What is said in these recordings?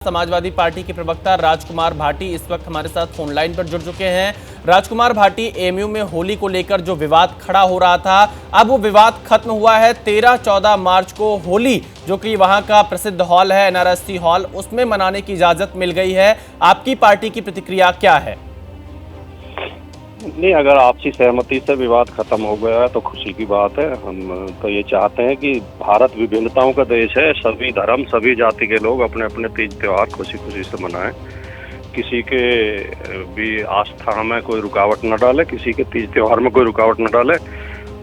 Samajwadi party के प्रवक्ता राजकुमार भाटी इस वक्त हमारे साथ फोन लाइन पर जुड़ चुके हैं। राजकुमार भाटी, एएमयू में होली को लेकर जो विवाद खड़ा हो रहा था, अब वो विवाद खत्म हुआ है। 13-14 मार्च को होली, जो कि वहां का प्रसिद्ध हॉल है एनआरएससी हॉल, उसमें मनाने की इजाजत मिल गई है। आपकी पार्टी की प्रतिक्रिया क्या है? नहीं, अगर आपसी सहमति से विवाद खत्म हो गया है तो खुशी की बात है। हम तो ये चाहते हैं कि भारत विभिन्नताओं का देश है। सभी धर्म, सभी जाति के लोग अपने अपने तीज त्योहार खुशी खुशी से मनाएं। किसी के भी आस्था में कोई रुकावट न डाले, किसी के तीज त्योहार में कोई रुकावट न डाले,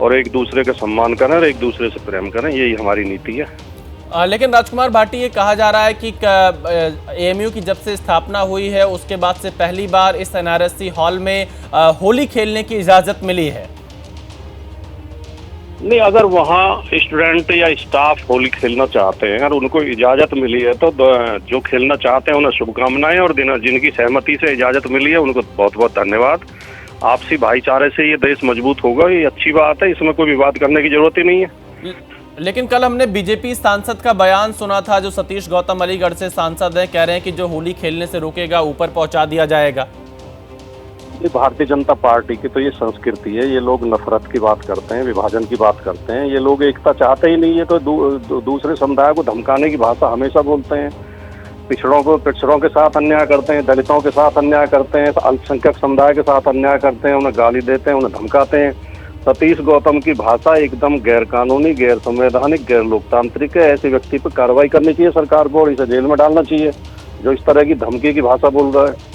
और एक दूसरे का सम्मान करें और एक दूसरे से प्रेम करें। यही हमारी नीति है। लेकिन राजकुमार भाटी, ये कहा जा रहा है कि एएमयू की जब से स्थापना हुई है उसके बाद से पहली बार इस एनआरएससी हॉल में होली खेलने की इजाजत मिली है। नहीं, अगर वहाँ स्टूडेंट या स्टाफ होली खेलना चाहते हैं और उनको इजाज़त मिली है तो जो खेलना चाहते हैं उन्हें शुभकामनाएं, और जिनकी सहमति से इजाज़त मिली है उनको बहुत बहुत धन्यवाद। आपसी भाईचारे से ये देश मजबूत होगा, ये अच्छी बात है। इसमें कोई विवाद करने की जरूरत ही नहीं है। लेकिन कल हमने बीजेपी सांसद का बयान सुना था, जो सतीश गौतम अलीगढ़ से सांसद हैं, कह रहे हैं कि जो होली खेलने से रोकेगा ऊपर पहुंचा दिया जाएगा। ये भारतीय जनता पार्टी की तो ये संस्कृति है। ये लोग नफरत की बात करते हैं, विभाजन की बात करते हैं। ये लोग एकता चाहते ही नहीं है, तो दूसरे समुदाय को धमकाने की भाषा हमेशा बोलते हैं। पिछड़ों के साथ अन्याय करते हैं, दलितों के साथ अन्याय करते हैं, अल्पसंख्यक समुदाय के साथ अन्याय करते हैं, उन्हें गाली देते हैं, उन्हें धमकाते हैं। सतीश गौतम की भाषा एकदम गैर कानूनी, गैर संवैधानिक, गैर लोकतांत्रिक है। ऐसे व्यक्ति पर कार्रवाई करनी चाहिए सरकार को, और इसे जेल में डालना चाहिए जो इस तरह की धमकी की भाषा बोल रहा है।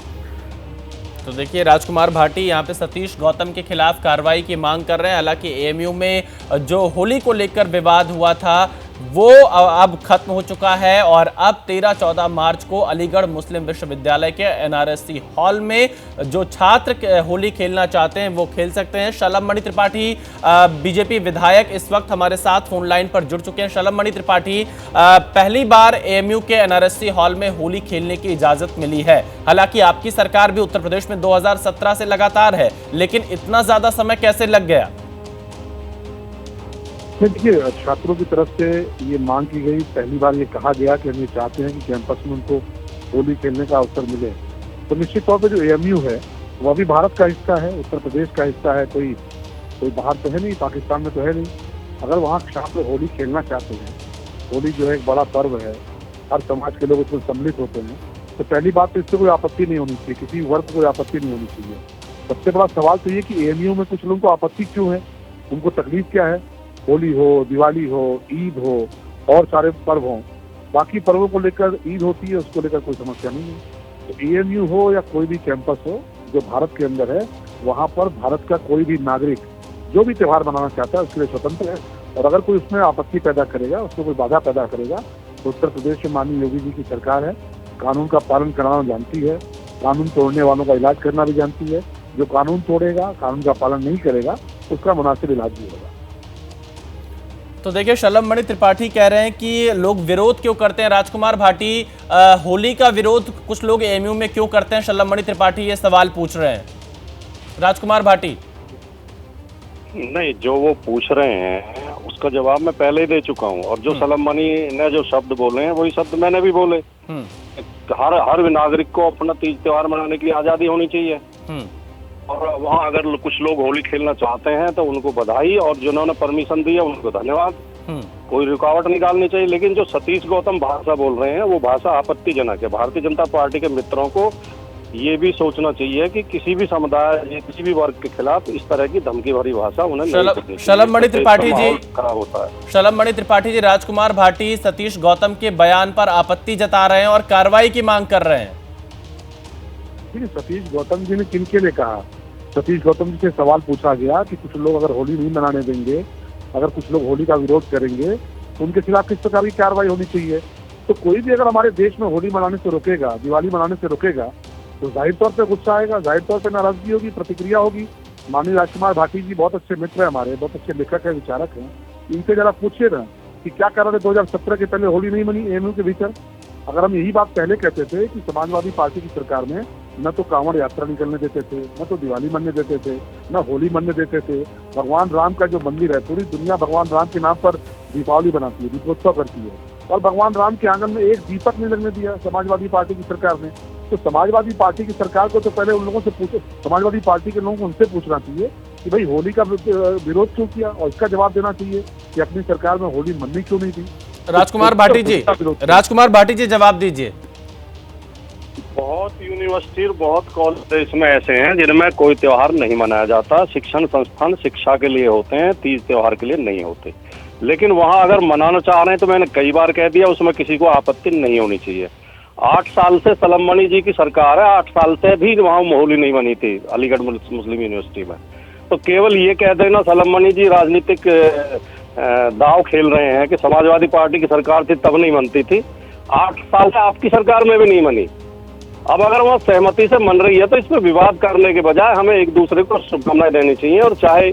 तो देखिए, राजकुमार भाटी यहाँ पे सतीश गौतम के खिलाफ कार्रवाई की मांग कर रहे हैं। हालांकि एएमयू में जो होली को लेकर विवाद हुआ था वो अब खत्म हो चुका है, और अब 13-14 मार्च को अलीगढ़ मुस्लिम विश्वविद्यालय के एनआरएससी हॉल में जो छात्र होली खेलना चाहते हैं वो खेल सकते हैं। शलभ मणि त्रिपाठी, बीजेपी विधायक, इस वक्त हमारे साथ फोन लाइन पर जुड़ चुके हैं। शलभ मणि त्रिपाठी, पहली बार एएमयू के एनआरएससी हॉल में होली खेलने की इजाजत मिली है। हालांकि आपकी सरकार भी उत्तर प्रदेश में 2017 से लगातार है, लेकिन इतना ज्यादा समय कैसे लग गया? देखिए, छात्रों की तरफ से ये मांग की गई, पहली बार ये कहा गया कि हम ये चाहते हैं कि कैंपस में उनको होली खेलने का अवसर मिले। तो निश्चित तौर पे जो एएमयू है वह भी भारत का हिस्सा है, उत्तर प्रदेश का हिस्सा है। कोई बाहर तो है नहीं, पाकिस्तान में तो है नहीं। अगर वहाँ छात्र होली खेलना चाहते हैं, होली जो है एक बड़ा पर्व है, हर समाज के लोग उसमें सम्मिलित होते हैं, तो पहली बात तो इससे कोई आपत्ति नहीं होनी चाहिए, किसी वर्ग को कोई आपत्ति नहीं होनी चाहिए। सबसे बड़ा सवाल तो ये कि एएमयू में कुछ लोगों को आपत्ति क्यों है, उनको तकलीफ क्या है। होली हो, दिवाली हो, ईद हो, और सारे पर्व हों, बाकी पर्वों को लेकर ईद होती है, उसको लेकर कोई समस्या नहीं है। तो एएमयू हो या कोई भी कैंपस हो जो भारत के अंदर है, वहाँ पर भारत का कोई भी नागरिक जो भी त्यौहार मनाना चाहता है उसके लिए स्वतंत्र है। और अगर कोई उसमें आपत्ति पैदा करेगा, उसको कोई बाधा पैदा करेगा, तो उत्तर प्रदेश में माननीय योगी जी की सरकार है, कानून का पालन कराना जानती है, कानून तोड़ने वालों का इलाज करना भी जानती है। जो कानून तोड़ेगा, कानून का पालन नहीं करेगा, उसका मुनासिब इलाज भी होगा। तो देखिए, शलभ मणि त्रिपाठी कह रहे हैं कि लोग विरोध क्यों करते हैं। राजकुमार भाटी, होली का विरोध कुछ लोग एएमयू में क्यों करते हैं? शलभ मणि त्रिपाठी ये सवाल पूछ रहे हैं। राजकुमार भाटी, नहीं, जो वो पूछ रहे हैं उसका जवाब मैं पहले ही दे चुका हूँ, और जो शलभ मणि ने जो शब्द बोले हैं वही शब्द मैंने भी बोले। हर नागरिक को अपना तीज त्योहार मनाने की आजादी होनी चाहिए, और वहाँ अगर कुछ लोग होली खेलना चाहते हैं तो उनको बधाई, और जिन्होंने परमिशन दी है उनको धन्यवाद। कोई रुकावट नहीं डालनी चाहिए। लेकिन जो सतीश गौतम भाषा बोल रहे हैं वो भाषा आपत्तिजनक है। भारतीय जनता पार्टी के मित्रों को ये भी सोचना चाहिए कि किसी भी समुदाय, किसी भी वर्ग के खिलाफ इस तरह की धमकी भरी भाषा उन्हें नहीं करनी चाहिए। शलभ मणि त्रिपाठी जी, खराब होता है। शलभ मणि त्रिपाठी जी, राजकुमार भाटी सतीश गौतम के बयान पर आपत्ति जता रहे हैं और कार्रवाई की मांग कर रहे हैं। सतीश गौतम जी ने किनके लिए कहा? सतीश गौतम जी से सवाल पूछा गया कि कुछ लोग अगर होली नहीं मनाने देंगे, अगर कुछ लोग होली का विरोध करेंगे, तो उनके खिलाफ किस प्रकार की कार्रवाई होनी चाहिए। तो कोई भी अगर हमारे देश में होली मनाने से रोकेगा, दिवाली मनाने से रोकेगा, तो जाहिर तौर पे गुस्सा आएगा, जाहिर तौर पे नाराजगी होगी, प्रतिक्रिया होगी। माननीय राजकुमार भाटी जी बहुत अच्छे मित्र हैं हमारे, बहुत अच्छे लेखक है, विचारक हैं। इनसे जरा पूछिए ना कि क्या कारण है 2017 के पहले होली नहीं मनी एएमयू के भीतर। अगर हम यही बात पहले कहते थे कि समाजवादी पार्टी की सरकार में न तो कांवड़ यात्रा निकलने देते थे, न तो दिवाली मनने देते थे, न होली मनने देते थे। भगवान राम का जो मंदिर है, पूरी दुनिया भगवान राम के नाम पर दीपावली बनाती है, दीपोत्सव करती है, और भगवान राम के आंगन में एक दीपक नहीं लगने दिया समाजवादी पार्टी की सरकार ने। तो समाजवादी पार्टी की सरकार को तो पहले उन लोगों से पूछो, समाजवादी पार्टी के लोगों को उनसे पूछना चाहिए कि भाई होली का विरोध क्यों किया, और इसका जवाब देना चाहिए कि अपनी सरकार में होली मननी क्यों नहीं थी। राजकुमार भाटी जी जवाब दीजिए। बहुत यूनिवर्सिटी और बहुत कॉलेज इसमें ऐसे हैं जिनमें कोई त्योहार नहीं मनाया जाता। शिक्षण संस्थान शिक्षा के लिए होते हैं, तीज त्योहार के लिए नहीं होते। लेकिन वहाँ अगर मनाना चाह रहे हैं तो मैंने कई बार कह दिया, उसमें किसी को आपत्ति नहीं होनी चाहिए। 8 साल से सलम मनी जी की सरकार है, 8 साल से भी वहाँ होली नहीं बनी थी अलीगढ़ मुस्लिम यूनिवर्सिटी में। तो केवल ये कह देना सलम मनी जी राजनीतिक दाव खेल रहे हैं कि समाजवादी पार्टी की सरकार थी तब नहीं मनती थी, 8 साल से आपकी सरकार में भी नहीं मनी। अब अगर वहाँ सहमति से मन रही है तो इसमें विवाद करने के बजाय हमें एक दूसरे को शुभकामनाएं देनी चाहिए, और चाहे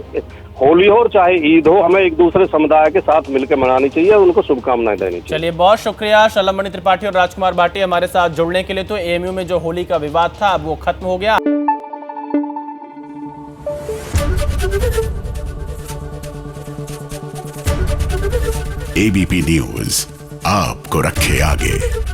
होली हो और चाहे ईद हो, हमें एक दूसरे समुदाय के साथ मिलकर मनानी चाहिए और उनको शुभकामनाएं देनी चाहिए। चलिए, बहुत शुक्रिया सलम मनी त्रिपाठी और राजकुमार भाटी हमारे साथ जुड़ने के लिए। तो एएमयू में जो होली का विवाद था अब वो खत्म हो गया। एबीपी न्यूज आपको रखे आगे।